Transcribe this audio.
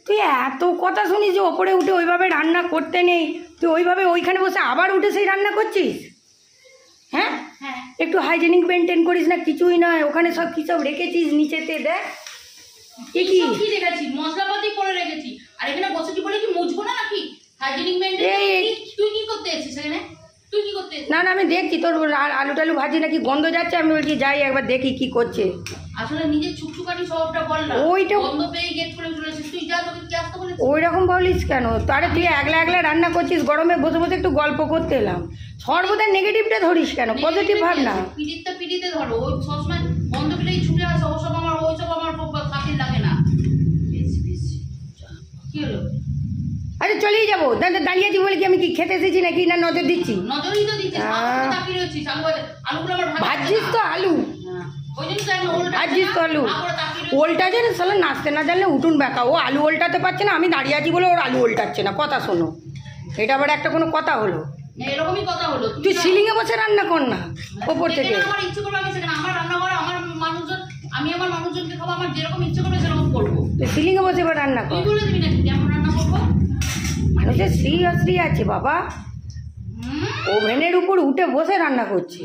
তুই এত কথা শুনিস যে ওপরে উঠে ওইভাবে রান্না করতে নেই, তুই ওইভাবে ওইখানে বসে আবার উঠে সেই রান্না করছিস? হ্যাঁ, একটু হাইজেনিক মেনটেন করিস না? কিছুই নয়, ওখানে সব কি সব রেখেছিস নিচেতে, দেখ কি রেখেছি, মশলাপাতি করে রেখেছি। আর এখানে বসে কি বলে কি মুছবো না নাকি? হাইজেনিক মেনটেন তুই কি করতে এসেছিস এখানে? তুই কি করতে? না না, আমি দেখছি তোর আলু টালু ভাজি নাকি গন্ধ যাচ্ছে, আমি বলছি যাই একবার দেখি কি করছে। আসলে নিজের ছুকছুকানি স্বভাবটা বল না, ওইটা গন্ধ পেয়ে গেট খুলে চলেছিস। তুই যা, তোকে কি আসতে বলেছিস? ওই রকম বলিস কেন? তারে তুই একলা একলা রান্না করছিস, গরমে বসে বসে একটু গল্প করতে এলাম। সর্বদা নেগেটিভটা ধরিস কেন? পজিটিভ ভাব না। পিড়িতে ধরো, ওই সবসময় গন্ধ পেলেই ছুটে আসে। ওসব আমার খাতির লাগে না। কি হলো? আরে চলেই যাবো, দাঁড়িয়ে আছি বলে কি আমি কি খেতে এসেছি নাকি? না নজর দিচ্ছি? নজরই তো দিচ্ছিস, তাকিয়ে রয়েছিস। আলুগুলো আমার ভাজছিস তো আলু, ভাজছিস তো আলু। ওলটা জানে সালা, নাচতে না জানলে উঠুন বেকা। ও আলু ওলটাতে পারছে না, আমি দাঁড়িয়ে আছি বলে ওর আলু ওলটাচ্ছে না। কথা শোনো, এটা আবার একটা কোনো কথা হলো? এরকমই কথা হলো। তুই সিলিংয়ে বসে রান্না কর না ওপর থেকে। আমার ইচ্ছে করবে আমি সেখানে, আমার রান্না করা, আমার মানুষজন, আমি আমার মানুষজনকে খাবো, আমার যেরকম ইচ্ছে করবে সেরকম করবো। তুই সিলিংয়ে বসে এবার রান্না কর। তুই বলে দিবি নাকি কেমন রান্না করবো? মানুষের শ্রী অশ্রী আছে বাবা, ওভেনের উপর উঠে বসে রান্না করছি।